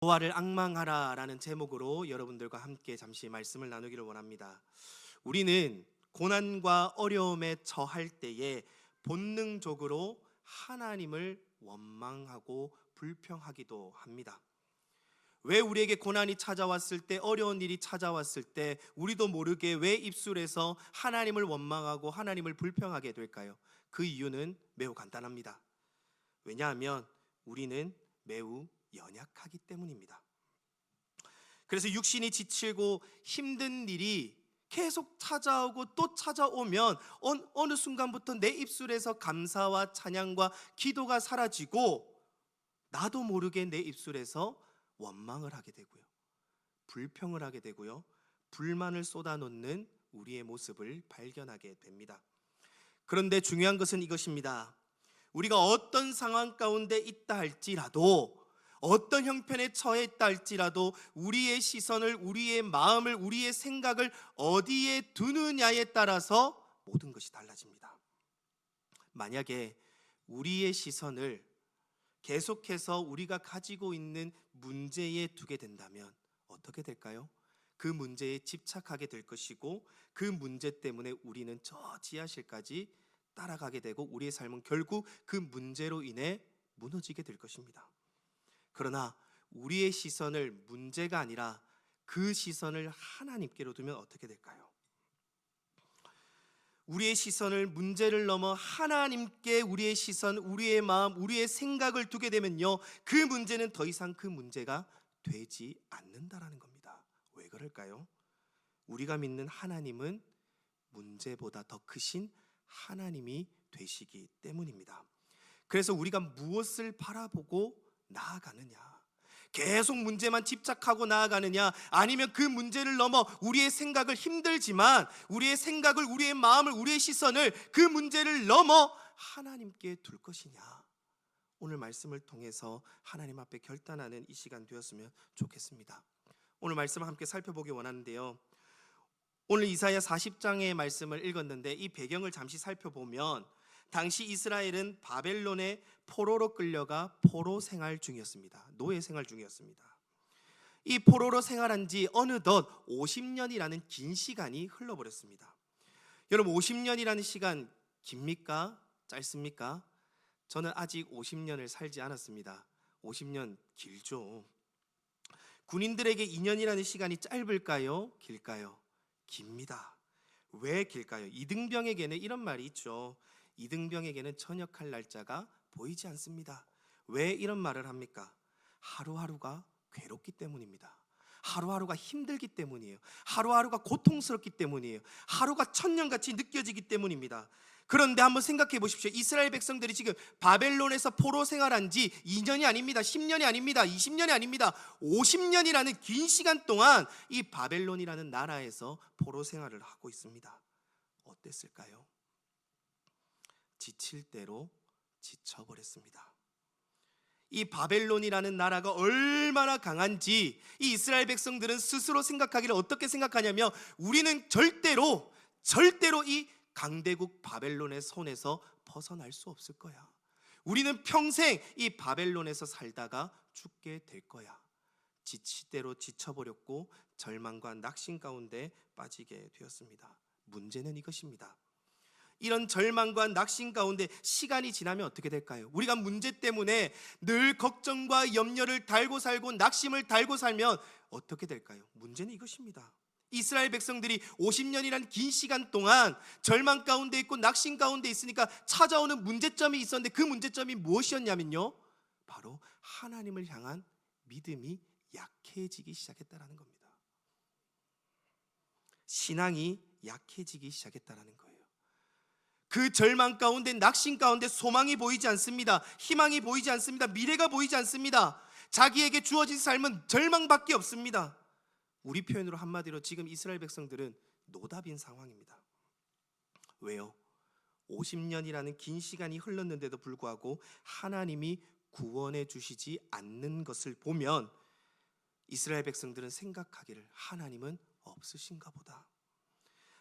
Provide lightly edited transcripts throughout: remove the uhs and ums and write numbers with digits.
여호와를 앙망하라라는 제목으로 여러분들과 함께 잠시 말씀을 나누기를 원합니다. 우리는 고난과 어려움에 처할 때에 본능적으로 하나님을 원망하고 불평하기도 합니다. 왜 우리에게 고난이 찾아왔을 때, 어려운 일이 찾아왔을 때 우리도 모르게 왜 입술에서 하나님을 원망하고 하나님을 불평하게 될까요? 그 이유는 매우 간단합니다. 왜냐하면 우리는 매우 연약하기 때문입니다. 그래서 육신이 지치고 힘든 일이 계속 찾아오고 또 찾아오면 어느 순간부터 내 입술에서 감사와 찬양과 기도가 사라지고 나도 모르게 내 입술에서 원망을 하게 되고요, 불평을 하게 되고요, 불만을 쏟아놓는 우리의 모습을 발견하게 됩니다. 그런데 중요한 것은 이것입니다. 우리가 어떤 상황 가운데 있다 할지라도, 어떤 형편에 처해 있다 할지라도 우리의 시선을, 우리의 마음을, 우리의 생각을 어디에 두느냐에 따라서 모든 것이 달라집니다. 만약에 우리의 시선을 계속해서 우리가 가지고 있는 문제에 두게 된다면 어떻게 될까요? 그 문제에 집착하게 될 것이고, 그 문제 때문에 우리는 저 지하실까지 따라가게 되고 우리의 삶은 결국 그 문제로 인해 무너지게 될 것입니다. 그러나 우리의 시선을 문제가 아니라 그 시선을 하나님께로 두면 어떻게 될까요? 우리의 시선을 문제를 넘어 하나님께 우리의 시선, 우리의 마음, 우리의 생각을 두게 되면요, 그 문제는 더 이상 그 문제가 되지 않는다라는 겁니다. 왜 그럴까요? 우리가 믿는 하나님은 문제보다 더 크신 하나님이 되시기 때문입니다. 그래서 우리가 무엇을 바라보고 나아가느냐, 계속 문제만 집착하고 나아가느냐, 아니면 그 문제를 넘어 우리의 생각을, 힘들지만 우리의 생각을, 우리의 마음을, 우리의 시선을 그 문제를 넘어 하나님께 둘 것이냐, 오늘 말씀을 통해서 하나님 앞에 결단하는 이 시간 되었으면 좋겠습니다. 오늘 말씀을 함께 살펴보기 원하는데요, 오늘 이사야 40장의 말씀을 읽었는데 이 배경을 잠시 살펴보면 당시 이스라엘은 바벨론의 포로로 끌려가 포로 생활 중이었습니다. 노예 생활 중이었습니다. 이 포로로 생활한 지 어느덧 50년이라는 긴 시간이 흘러버렸습니다. 여러분, 50년이라는 시간 깁니까? 짧습니까? 저는 아직 50년을 살지 않았습니다. 50년 길죠. 군인들에게 2년이라는 시간이 짧을까요? 길까요? 깁니다. 왜 길까요? 이등병에게는 이런 말이 있죠. 이등병에게는 전역할 날짜가 보이지 않습니다. 왜 이런 말을 합니까? 하루하루가 괴롭기 때문입니다. 하루하루가 힘들기 때문이에요. 하루하루가 고통스럽기 때문이에요. 하루가 천년같이 느껴지기 때문입니다. 그런데 한번 생각해 보십시오. 이스라엘 백성들이 지금 바벨론에서 포로 생활한 지 2년이 아닙니다. 10년이 아닙니다. 20년이 아닙니다. 50년이라는 긴 시간 동안 이 바벨론이라는 나라에서 포로 생활을 하고 있습니다. 어땠을까요? 지칠 대로 지쳐버렸습니다. 이 바벨론이라는 나라가 얼마나 강한지 이 이스라엘 백성들은 스스로 생각하기를 어떻게 생각하냐면, 우리는 절대로 이 강대국 바벨론의 손에서 벗어날 수 없을 거야. 우리는 평생 이 바벨론에서 살다가 죽게 될 거야. 지치대로 지쳐버렸고 절망과 낙심 가운데 빠지게 되었습니다. 문제는 이것입니다. 이런 절망과 낙심 가운데 시간이 지나면 어떻게 될까요? 우리가 문제 때문에 늘 걱정과 염려를 달고 살고 낙심을 달고 살면 어떻게 될까요? 문제는 이것입니다. 이스라엘 백성들이 50년이란 긴 시간 동안 절망 가운데 있고 낙심 가운데 있으니까 찾아오는 문제점이 있었는데, 그 문제점이 무엇이었냐면요, 바로 하나님을 향한 믿음이 약해지기 시작했다는 겁니다. 신앙이 약해지기 시작했다는 거예요. 그 절망 가운데, 낙심 가운데 소망이 보이지 않습니다. 희망이 보이지 않습니다. 미래가 보이지 않습니다. 자기에게 주어진 삶은 절망밖에 없습니다. 우리 표현으로 한마디로 지금 이스라엘 백성들은 노답인 상황입니다. 왜요? 50년이라는 긴 시간이 흘렀는데도 불구하고 하나님이 구원해 주시지 않는 것을 보면 이스라엘 백성들은 생각하기를, 하나님은 없으신가 보다,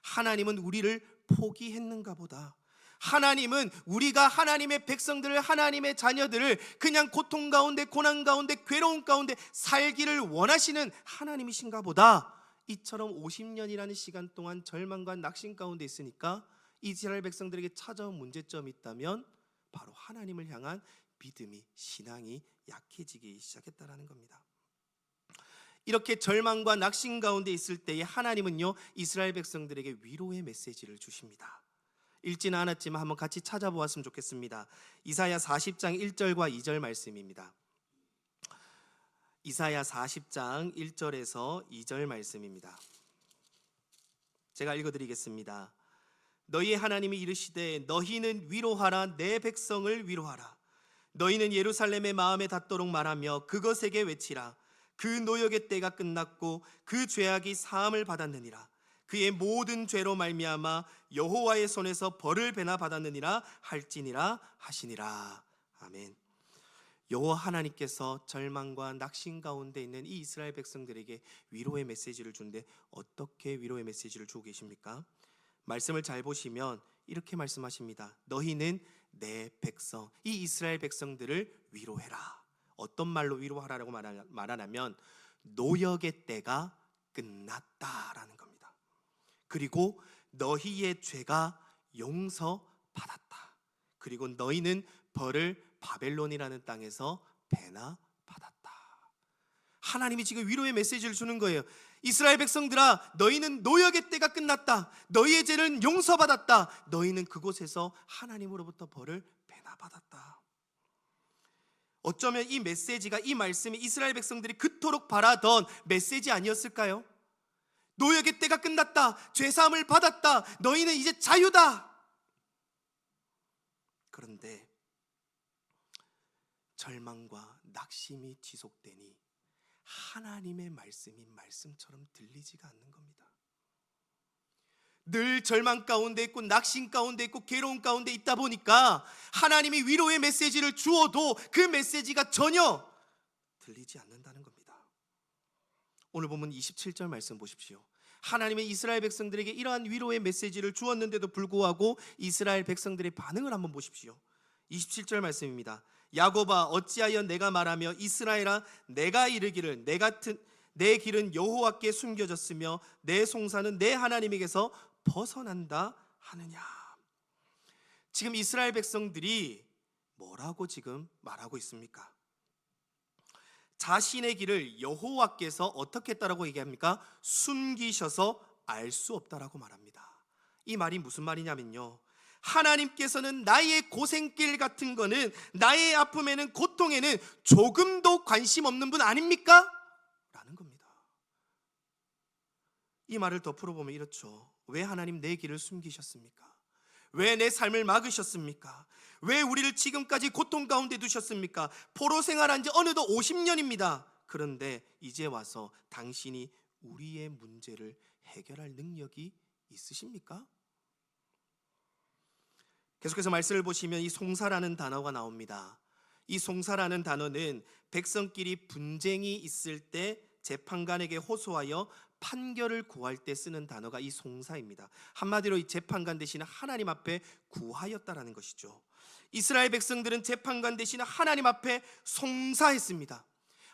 하나님은 우리를 포기했는가 보다, 하나님은 우리가 하나님의 백성들을, 하나님의 자녀들을 그냥 고통 가운데, 고난 가운데, 괴로움 가운데 살기를 원하시는 하나님이신가 보다. 이처럼 50년이라는 시간 동안 절망과 낙심 가운데 있으니까 이스라엘 백성들에게 찾아온 문제점이 있다면 바로 하나님을 향한 믿음이, 신앙이 약해지기 시작했다라는 겁니다. 이렇게 절망과 낙심 가운데 있을 때에 하나님은요, 이스라엘 백성들에게 위로의 메시지를 주십니다. 읽지는 않았지만 한번 같이 찾아보았으면 좋겠습니다. 이사야 40장 1절과 2절 말씀입니다. 이사야 40장 1절에서 2절 말씀입니다. 제가 읽어드리겠습니다. 너희의 하나님이 이르시되 너희는 위로하라, 내 백성을 위로하라. 너희는 예루살렘의 마음에 닿도록 말하며 그것에게 외치라. 그 노역의 때가 끝났고 그 죄악이 사함을 받았느니라. 그의 모든 죄로 말미암아 여호와의 손에서 벌을 배나 받았느니라 할지니라 하시니라. 아멘. 여호와 하나님께서 절망과 낙심 가운데 있는 이 이스라엘 백성들에게 위로의 메시지를 준데 어떻게 위로의 메시지를 주고 계십니까? 말씀을 잘 보시면 이렇게 말씀하십니다. 너희는 내 백성, 이 이스라엘 백성들을 위로해라. 어떤 말로 위로하라고 말하냐면 노역의 때가 끝났다라는 겁니다. 그리고 너희의 죄가 용서받았다. 그리고 너희는 벌을 바벨론이라는 땅에서 배나 받았다. 하나님이 지금 위로의 메시지를 주는 거예요. 이스라엘 백성들아, 너희는 노역의 때가 끝났다. 너희의 죄는 용서받았다. 너희는 그곳에서 하나님으로부터 벌을 배나 받았다. 어쩌면 이 메시지가, 이 말씀이 이스라엘 백성들이 그토록 바라던 메시지 아니었을까요? 노역의 때가 끝났다. 죄사함을 받았다. 너희는 이제 자유다. 그런데 절망과 낙심이 지속되니 하나님의 말씀이 말씀처럼 들리지가 않는 겁니다. 늘 절망 가운데 있고 낙심 가운데 있고 괴로움 가운데 있다 보니까 하나님이 위로의 메시지를 주어도 그 메시지가 전혀 들리지 않는다는 겁니다. 오늘 보면 27절 말씀 보십시오. 하나님의 이스라엘 백성들에게 이러한 위로의 메시지를 주었는데도 불구하고 이스라엘 백성들의 반응을 한번 보십시오. 27절 말씀입니다. 야곱아, 어찌하여 내가 말하며 이스라엘아, 내가 이르기를 내 길은 여호와께 숨겨졌으며 내 송사는 내 하나님에게서 벗어난다 하느냐. 지금 이스라엘 백성들이 뭐라고 지금 말하고 있습니까? 자신의 길을 여호와께서 어떻게 했다라고 얘기합니까? 숨기셔서 알 수 없다라고 말합니다. 이 말이 무슨 말이냐면요, 하나님께서는 나의 고생길 같은 거는, 나의 아픔에는, 고통에는 조금도 관심 없는 분 아닙니까? 라는 겁니다. 이 말을 더 풀어보면 이렇죠. 왜 하나님 내 길을 숨기셨습니까? 왜 내 삶을 막으셨습니까? 왜 우리를 지금까지 고통 가운데 두셨습니까? 포로 생활한 지 어느덧 50년입니다. 그런데 이제 와서 당신이 우리의 문제를 해결할 능력이 있으십니까? 계속해서 말씀을 보시면 이 송사라는 단어가 나옵니다. 이 송사라는 단어는 백성끼리 분쟁이 있을 때 재판관에게 호소하여 판결을 구할 때 쓰는 단어가 이 송사입니다. 한마디로 이 재판관 대신에 하나님 앞에 구하였다라는 것이죠. 이스라엘 백성들은 재판관 대신에 하나님 앞에 송사했습니다.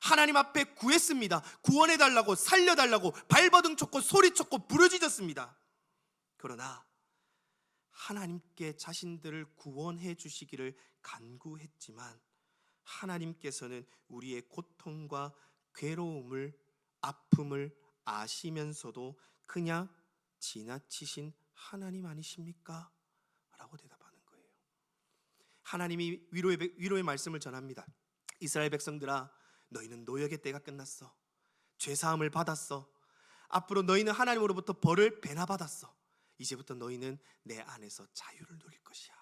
하나님 앞에 구했습니다. 구원해달라고, 살려달라고 발버둥 쳤고 소리쳤고 부르짖었습니다. 그러나 하나님께 자신들을 구원해 주시기를 간구했지만 하나님께서는 우리의 고통과 괴로움을, 아픔을 아시면서도 그냥 지나치신 하나님 아니십니까? 라고 대답하는 거예요. 하나님이 위로의 말씀을 전합니다. 이스라엘 백성들아, 너희는 노역의 때가 끝났어. 죄사함을 받았어. 앞으로 너희는 하나님으로부터 벌을 배나 받았어. 이제부터 너희는 내 안에서 자유를 누릴 것이야.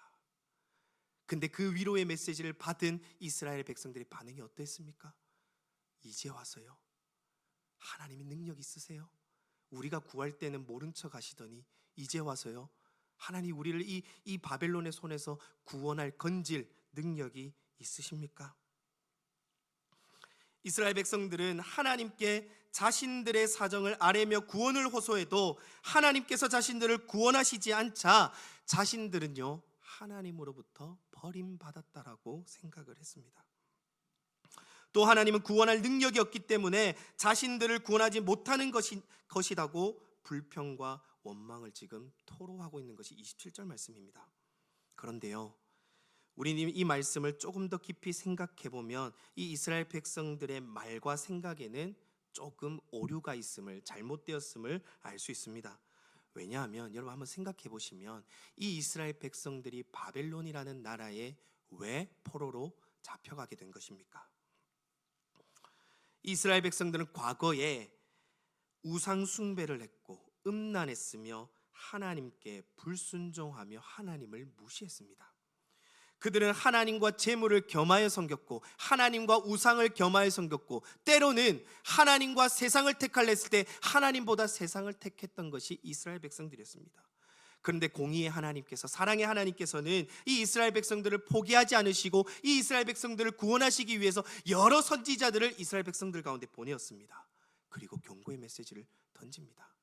근데 그 위로의 메시지를 받은 이스라엘 백성들의 반응이 어땠습니까? 이제 와서요? 하나님이 능력 있으세요? 우리가 구할 때는 모른 척 하시더니 이제 와서요? 하나님 우리를 이 바벨론의 손에서 구원할, 건질 능력이 있으십니까? 이스라엘 백성들은 하나님께 자신들의 사정을 아뢰며 구원을 호소해도 하나님께서 자신들을 구원하시지 않자 자신들은요, 하나님으로부터 버림받았다라고 생각을 했습니다. 또 하나님은 구원할 능력이 없기 때문에 자신들을 구원하지 못하는 것이라고 불평과 원망을 지금 토로하고 있는 것이 27절 말씀입니다. 그런데요, 우리는 이 말씀을 조금 더 깊이 생각해 보면 이 이스라엘 백성들의 말과 생각에는 조금 오류가 있음을, 잘못되었음을 알 수 있습니다. 왜냐하면 여러분 한번 생각해 보시면 이 이스라엘 백성들이 바벨론이라는 나라에 왜 포로로 잡혀가게 된 것입니까? 이스라엘 백성들은 과거에 우상 숭배를 했고 음란했으며 하나님께 불순종하며 하나님을 무시했습니다. 그들은 하나님과 재물을 겸하여 섬겼고 하나님과 우상을 겸하여 섬겼고 때로는 하나님과 세상을 택하려 했을 때 하나님보다 세상을 택했던 것이 이스라엘 백성들이었습니다. 그런데 공의의 하나님께서, 사랑의 하나님께서는 이 이스라엘 백성들을 포기하지 않으시고 이 이스라엘 백성들을 구원하시기 위해서 여러 선지자들을 이스라엘 백성들 가운데 보내었습니다. 그리고 경고의 메시지를 던집니다.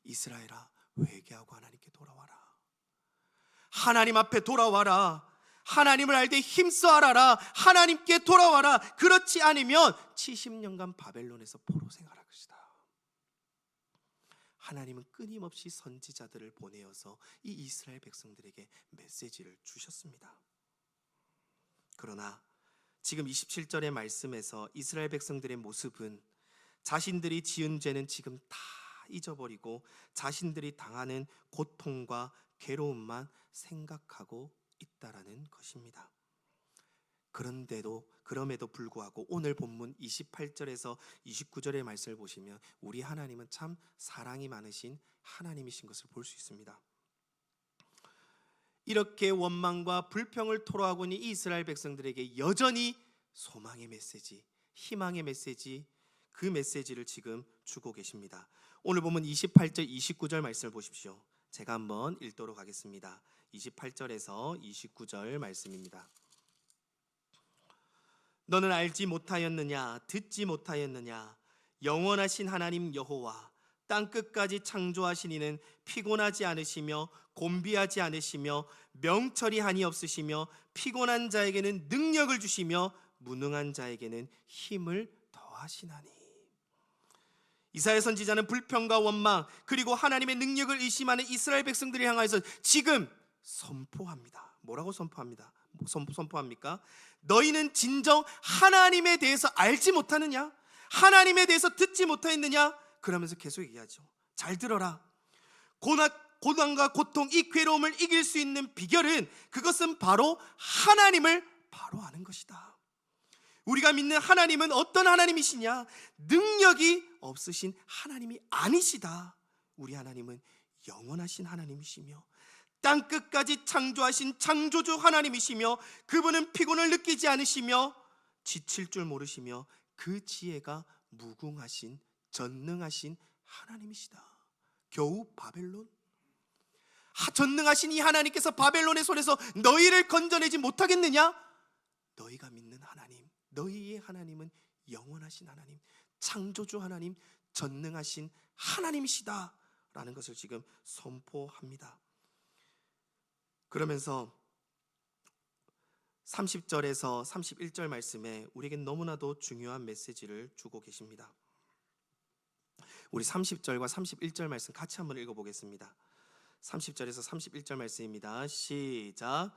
이스라엘아, 회개하고 하나님께 돌아와라. 하나님 앞에 돌아와라. 하나님을 알되 힘써 알아라. 하나님께 돌아와라. 그렇지 않으면 70년간 바벨론에서 포로 생활할 것이다. 하나님은 끊임없이 선지자들을 보내어서 이 이스라엘 백성들에게 메시지를 주셨습니다. 그러나 지금 27절의 말씀에서 이스라엘 백성들의 모습은 자신들이 지은 죄는 지금 다 잊어버리고 자신들이 당하는 고통과 괴로움만 생각하고 있다라는 것입니다. 그럼에도 불구하고 오늘 본문 28절에서 29절의 말씀을 보시면 우리 하나님은 참 사랑이 많으신 하나님이신 것을 볼 수 있습니다. 이렇게 원망과 불평을 토로하고 있는 이스라엘 백성들에게 여전히 소망의 메시지, 희망의 메시지, 그 메시지를 지금 주고 계십니다. 오늘 보면 28절, 29절 말씀을 보십시오. 제가 한번 읽도록 하겠습니다. 28절에서 29절 말씀입니다. 너는 알지 못하였느냐? 듣지 못하였느냐? 영원하신 하나님 여호와 땅끝까지 창조하신 이는 피곤하지 않으시며 곤비하지 않으시며 명철이 한이 없으시며 피곤한 자에게는 능력을 주시며 무능한 자에게는 힘을 더하시나니. 이사야 선지자는 불평과 원망 그리고 하나님의 능력을 의심하는 이스라엘 백성들을 향하여서 지금 선포합니다. 뭐라고 선포합니까? 너희는 진정 하나님에 대해서 알지 못하느냐? 하나님에 대해서 듣지 못하였느냐? 그러면서 계속 얘기하죠. 잘 들어라. 고난과 고통, 이 괴로움을 이길 수 있는 비결은 그것은 바로 하나님을 바로 아는 것이다. 우리가 믿는 하나님은 어떤 하나님이시냐? 능력이 없으신 하나님이 아니시다. 우리 하나님은 영원하신 하나님이시며 땅끝까지 창조하신 창조주 하나님이시며 그분은 피곤을 느끼지 않으시며 지칠 줄 모르시며 그 지혜가 무궁하신 전능하신 하나님이시다. 겨우 바벨론? 전능하신 이 하나님께서 바벨론의 손에서 너희를 건져내지 못하겠느냐? 너희가 믿는 하나님, 너희의 하나님은 영원하신 하나님, 창조주 하나님, 전능하신 하나님이시다 라는 것을 지금 선포합니다. 그러면서 30절에서 31절 말씀에 우리에게 너무나도 중요한 메시지를 주고 계십니다. 우리 30절과 31절 말씀 같이 한번 읽어보겠습니다. 30절에서 31절 말씀입니다. 시작.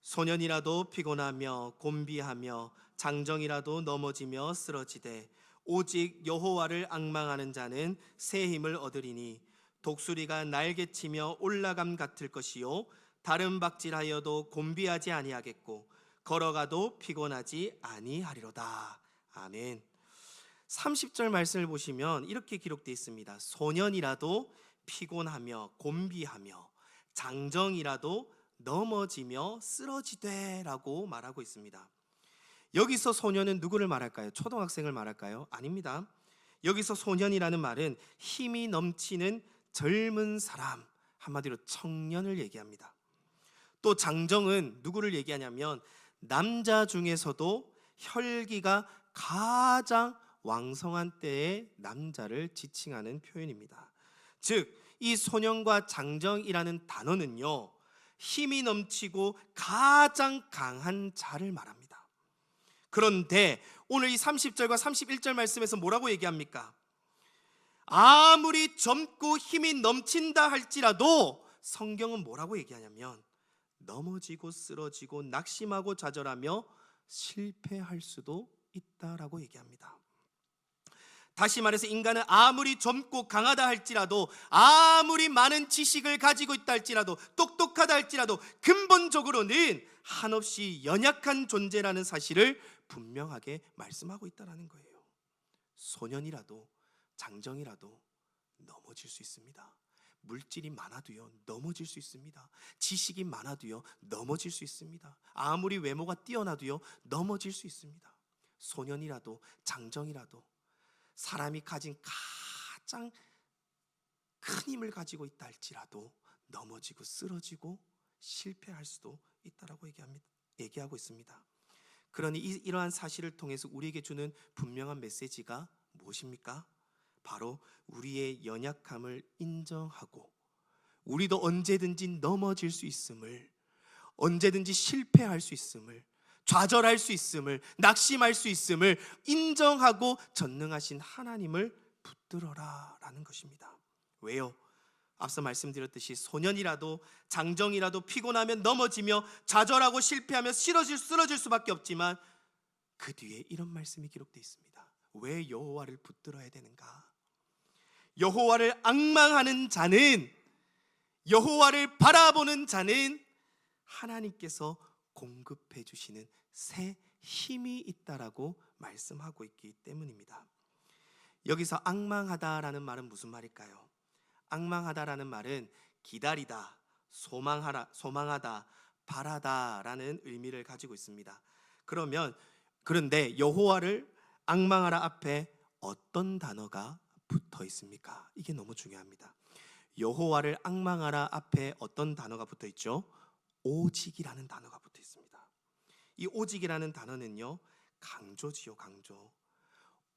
소년이라도 피곤하며 곤비하며 장정이라도 넘어지며 쓰러지되 오직 여호와를 앙망하는 자는 새 힘을 얻으리니 독수리가 날개치며 올라감 같을 것이요 다른 박질하여도 곤비하지 아니하겠고 걸어가도 피곤하지 아니하리로다. 아멘. 30절 말씀을 보시면 이렇게 기록되어 있습니다. 소년이라도 피곤하며 곤비하며 장정이라도 넘어지며 쓰러지되 라고 말하고 있습니다. 여기서 소년은 누구를 말할까요? 초등학생을 말할까요? 아닙니다. 여기서 소년이라는 말은 힘이 넘치는 젊은 사람, 한마디로 청년을 얘기합니다. 또 장정은 누구를 얘기하냐면 남자 중에서도 혈기가 가장 왕성한 때의 남자를 지칭하는 표현입니다. 즉, 이 소년과 장정이라는 단어는요, 힘이 넘치고 가장 강한 자를 말합니다. 그런데 오늘 이 30절과 31절 말씀에서 뭐라고 얘기합니까? 아무리 젊고 힘이 넘친다 할지라도 성경은 뭐라고 얘기하냐면 넘어지고 쓰러지고 낙심하고 좌절하며 실패할 수도 있다라고 얘기합니다. 다시 말해서 인간은 아무리 젊고 강하다 할지라도, 아무리 많은 지식을 가지고 있다 할지라도, 똑똑하다 할지라도 근본적으로는 한없이 연약한 존재라는 사실을 분명하게 말씀하고 있다는 거예요. 소년이라도 장정이라도 넘어질 수 있습니다. 물질이 많아도요 넘어질 수 있습니다. 지식이 많아도요 넘어질 수 있습니다. 아무리 외모가 뛰어나도요 넘어질 수 있습니다. 소년이라도 장정이라도 사람이 가진 가장 큰 힘을 가지고 있다 할지라도 넘어지고 쓰러지고 실패할 수도 있다라고 얘기하고 있습니다. 그러니 이러한 사실을 통해서 우리에게 주는 분명한 메시지가 무엇입니까? 바로 우리의 연약함을 인정하고 우리도 언제든지 넘어질 수 있음을, 언제든지 실패할 수 있음을, 좌절할 수 있음을, 낙심할 수 있음을 인정하고 전능하신 하나님을 붙들어라 라는 것입니다. 왜요? 앞서 말씀드렸듯이 소년이라도 장정이라도 피곤하면 넘어지며 좌절하고 실패하며 쓰러질 수밖에 없지만 그 뒤에 이런 말씀이 기록되어 있습니다. 왜 여호와를 붙들어야 되는가? 여호와를 앙망하는 자는, 여호와를 바라보는 자는 하나님께서 공급해 주시는 새 힘이 있다라고 말씀하고 있기 때문입니다. 여기서 앙망하다라는 말은 무슨 말일까요? 앙망하다라는 말은 기다리다, 소망하다, 바라다라는 의미를 가지고 있습니다. 그런데 여호와를 앙망하라 앞에 어떤 단어가 붙어 있습니까? 이게 너무 중요합니다. 여호와를 앙망하라 앞에 어떤 단어가 붙어 있죠? 오직이라는 단어가 붙어 있습니다. 이 오직이라는 단어는요 강조지요, 강조.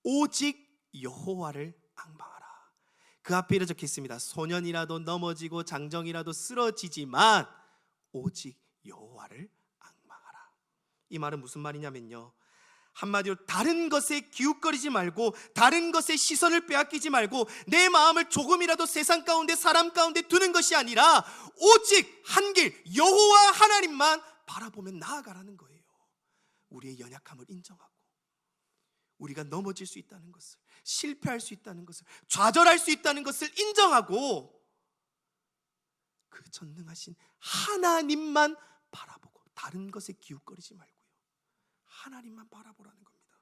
오직 여호와를 앙망하라. 그 앞에 이렇게 적혀 있습니다. 소년이라도 넘어지고 장정이라도 쓰러지지만 오직 여호와를 앙망하라. 이 말은 무슨 말이냐면요, 한마디로 다른 것에 기웃거리지 말고, 다른 것에 시선을 빼앗기지 말고, 내 마음을 조금이라도 세상 가운데 사람 가운데 두는 것이 아니라 오직 한 길 여호와 하나님만 바라보며 나아가라는 거예요. 우리의 연약함을 인정하고 우리가 넘어질 수 있다는 것을, 실패할 수 있다는 것을, 좌절할 수 있다는 것을 인정하고 그 전능하신 하나님만 바라보고 다른 것에 기웃거리지 말고요 하나님만 바라보라는 겁니다.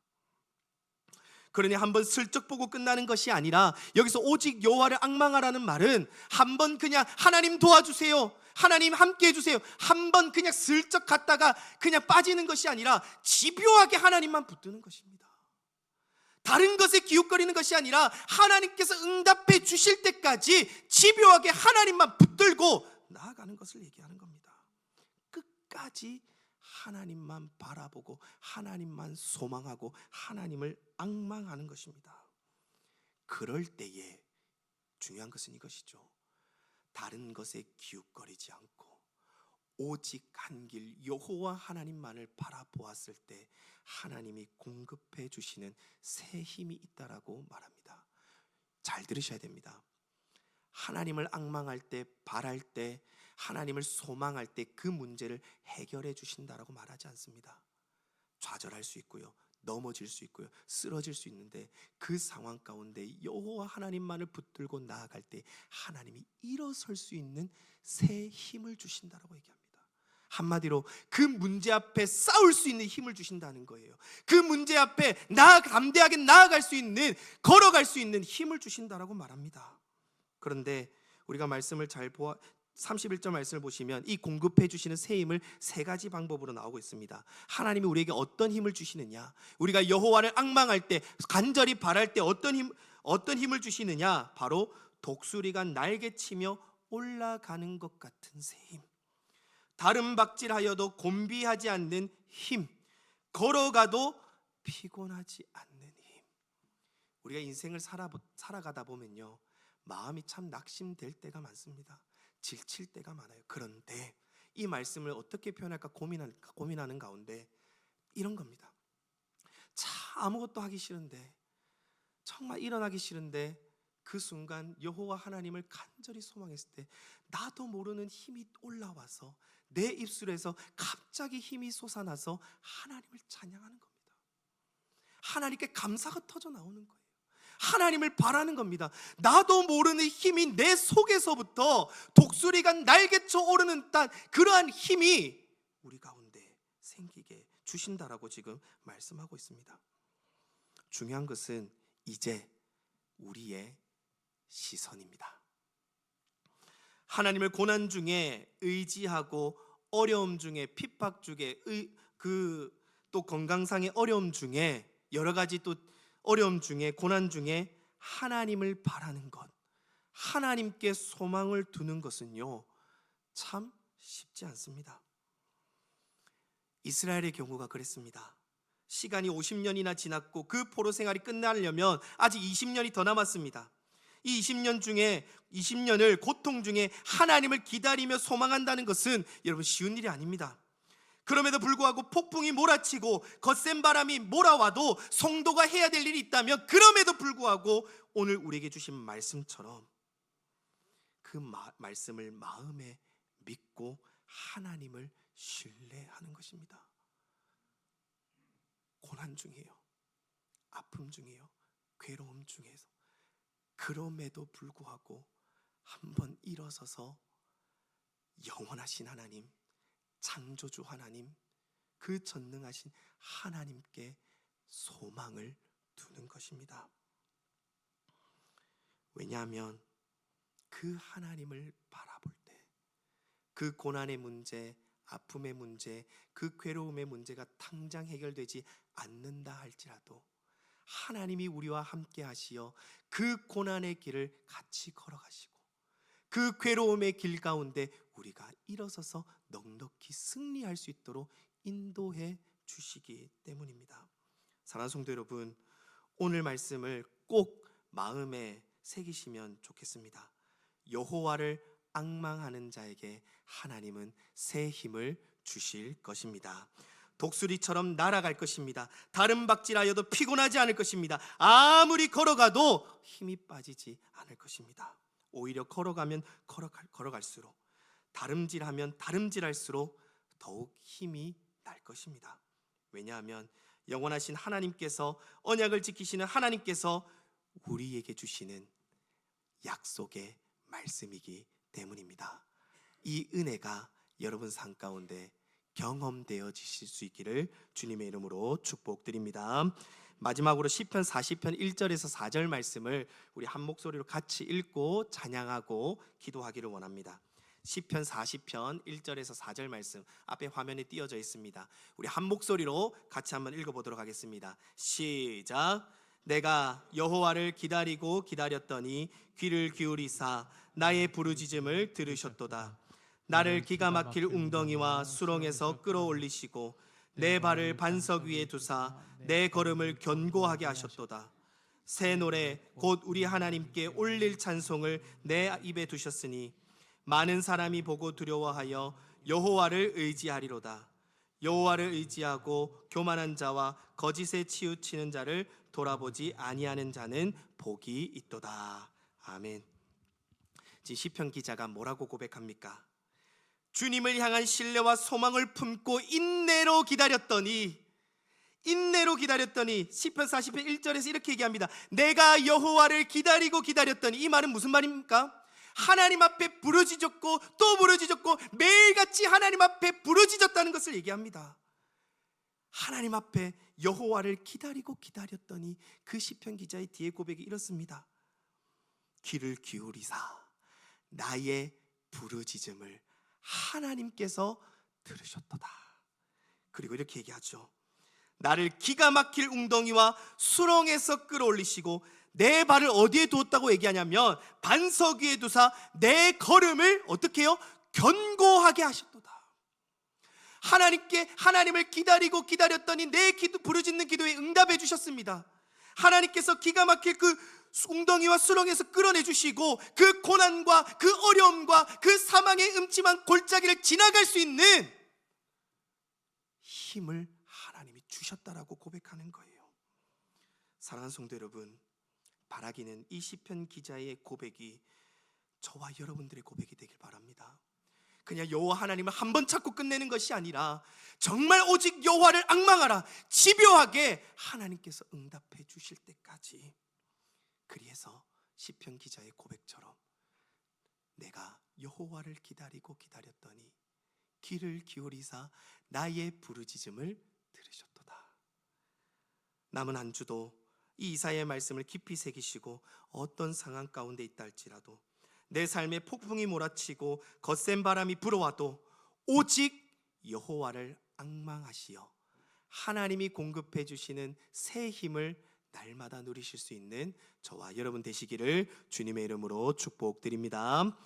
그러니 한번 슬쩍 보고 끝나는 것이 아니라 여기서 오직 여호와를 앙망하라는 말은 한번 그냥 하나님 도와주세요, 하나님 함께 해주세요, 한번 그냥 슬쩍 갔다가 그냥 빠지는 것이 아니라 집요하게 하나님만 붙드는 것입니다. 다른 것에 기웃거리는 것이 아니라 하나님께서 응답해 주실 때까지 집요하게 하나님만 붙들고 나아가는 것을 얘기하는 겁니다. 끝까지 하나님만 바라보고 하나님만 소망하고 하나님을 앙망하는 것입니다. 그럴 때에 중요한 것은 이것이죠. 다른 것에 기웃거리지 않고 오직 한 길 여호와 하나님만을 바라보았을 때 하나님이 공급해 주시는 새 힘이 있다라고 말합니다. 잘 들으셔야 됩니다. 하나님을 앙망할 때, 바랄 때, 하나님을 소망할 때 그 문제를 해결해 주신다라고 말하지 않습니다. 좌절할 수 있고요, 넘어질 수 있고요, 쓰러질 수 있는데 그 상황 가운데 여호와 하나님만을 붙들고 나아갈 때 하나님이 일어설 수 있는 새 힘을 주신다라고 얘기합니다. 한마디로 그 문제 앞에 싸울 수 있는 힘을 주신다는 거예요. 그 문제 앞에 담대하게 나아갈 수 있는, 걸어갈 수 있는 힘을 주신다라고 말합니다. 그런데 우리가 말씀을 31절 말씀을 보시면 이 공급해 주시는 새 힘을 세 가지 방법으로 나오고 있습니다. 하나님이 우리에게 어떤 힘을 주시느냐, 우리가 여호와를 앙망할 때, 간절히 바랄 때 어떤 힘을 주시느냐, 바로 독수리가 날개치며 올라가는 것 같은 새 힘, 다름박질하여도 곤비하지 않는 힘, 걸어가도 피곤하지 않는 힘. 우리가 인생을 살아가다 보면요 마음이 참 낙심될 때가 많습니다. 지칠 때가 많아요. 그런데 이 말씀을 어떻게 표현할까 고민하는 가운데 이런 겁니다. 참 아무것도 하기 싫은데, 정말 일어나기 싫은데 그 순간 여호와 하나님을 간절히 소망했을 때 나도 모르는 힘이 올라와서 내 입술에서 갑자기 힘이 솟아나서 하나님을 찬양하는 겁니다. 하나님께 감사가 터져 나오는 거예요. 하나님을 바라는 겁니다. 나도 모르는 힘이 내 속에서부터 독수리가 날개쳐 오르는 그러한 힘이 우리 가운데 생기게 주신다라고 지금 말씀하고 있습니다. 중요한 것은 이제 우리의 시선입니다. 하나님을 고난 중에 의지하고 어려움 중에 핍박 중에 또 건강상의 어려움 중에 여러 가지 또 어려움 중에 고난 중에 하나님을 바라는 것, 하나님께 소망을 두는 것은요 참 쉽지 않습니다. 이스라엘의 경우가 그랬습니다. 시간이 50년이나 지났고 그 포로 생활이 끝나려면 아직 20년이 더 남았습니다. 이 20년을 고통 중에 하나님을 기다리며 소망한다는 것은 여러분 쉬운 일이 아닙니다. 그럼에도 불구하고 폭풍이 몰아치고 거센 바람이 몰아와도 성도가 해야 될 일이 있다면 그럼에도 불구하고 오늘 우리에게 주신 말씀처럼 그 말씀을 마음에 믿고 하나님을 신뢰하는 것입니다. 고난 중에요, 아픔 중에요, 괴로움 중에서 그럼에도 불구하고 한번 일어서서 영원하신 하나님, 창조주 하나님, 그 전능하신 하나님께 소망을 두는 것입니다. 왜냐하면 그 하나님을 바라볼 때 그 고난의 문제, 아픔의 문제, 그 괴로움의 문제가 당장 해결되지 않는다 할지라도 하나님이 우리와 함께 하시어 그 고난의 길을 같이 걸어가시고 그 괴로움의 길 가운데 우리가 일어서서 넉넉히 승리할 수 있도록 인도해 주시기 때문입니다. 사랑하는 성도 여러분, 오늘 말씀을 꼭 마음에 새기시면 좋겠습니다. 여호와를 앙망하는 자에게 하나님은 새 힘을 주실 것입니다. 독수리처럼 날아갈 것입니다. 다른 박질하여도 피곤하지 않을 것입니다. 아무리 걸어가도 힘이 빠지지 않을 것입니다. 오히려 걸어가면 걸어갈수록, 다름질하면 다름질할수록 더욱 힘이 날 것입니다. 왜냐하면 영원하신 하나님께서, 언약을 지키시는 하나님께서 우리에게 주시는 약속의 말씀이기 때문입니다. 이 은혜가 여러분 삶 가운데 경험되어지실 수 있기를 주님의 이름으로 축복드립니다. 마지막으로 시편 40편 1절에서 4절 말씀을 우리 한 목소리로 같이 읽고 찬양하고 기도하기를 원합니다. 시편 40편 1절에서 4절 말씀 앞에 화면에 띄어져 있습니다. 우리 한 목소리로 같이 한번 읽어보도록 하겠습니다. 시작. 내가 여호와를 기다리고 기다렸더니 귀를 기울이사 나의 부르짖음을 들으셨도다. 나를 기가 막힐 웅덩이와 수렁에서 끌어올리시고 내 발을 반석 위에 두사 내 걸음을 견고하게 하셨도다. 새 노래 곧 우리 하나님께 올릴 찬송을 내 입에 두셨으니 많은 사람이 보고 두려워하여 여호와를 의지하리로다. 여호와를 의지하고 교만한 자와 거짓에 치우치는 자를 돌아보지 아니하는 자는 복이 있도다. 아멘. 시편 기자가 뭐라고 고백합니까? 주님을 향한 신뢰와 소망을 품고 인내로 기다렸더니 시편 40편 1절에서 이렇게 얘기합니다. 내가 여호와를 기다리고 기다렸더니, 이 말은 무슨 말입니까? 하나님 앞에 부르짖었고 또 부르짖었고 매일같이 하나님 앞에 부르짖었다는 것을 얘기합니다. 하나님 앞에 여호와를 기다리고 기다렸더니 그 시편 기자의 뒤에 고백이 이렇습니다. 귀를 기울이사 나의 부르짖음을 하나님께서 들으셨도다. 그리고 이렇게 얘기하죠. 나를 기가 막힐 웅덩이와 수렁에서 끌어올리시고 내 발을 어디에 두었다고 얘기하냐면 반석 위에 두사 내 걸음을 어떻게 해요? 견고하게 하셨도다. 하나님을 기다리고 기다렸더니 내 부르짖는 기도에 응답해 주셨습니다. 하나님께서 기가 막힐 그 웅덩이와 수렁에서 끌어내 주시고 그 고난과 그 어려움과 그 사망의 음침한 골짜기를 지나갈 수 있는 힘을 하나님이 주셨다라고 고백하는 거예요. 사랑하는 성도 여러분, 바라기는 이 시편 기자의 고백이 저와 여러분들의 고백이 되길 바랍니다. 그냥 여호와 하나님을 한 번 찾고 끝내는 것이 아니라 정말 오직 여호와를 앙망하라, 집요하게 하나님께서 응답해 주실 때까지. 그래서 시편 기자의 고백처럼 내가 여호와를 기다리고 기다렸더니 귀를 기울이사 나의 부르짖음을 들으셨도다. 남은 한 주도 이 이사야의 말씀을 깊이 새기시고 어떤 상황 가운데 있다 할지라도 내 삶에 폭풍이 몰아치고 거센 바람이 불어와도 오직 여호와를 앙망하시어 하나님이 공급해 주시는 새 힘을 날마다 누리실 수 있는 저와 여러분 되시기를 주님의 이름으로 축복드립니다.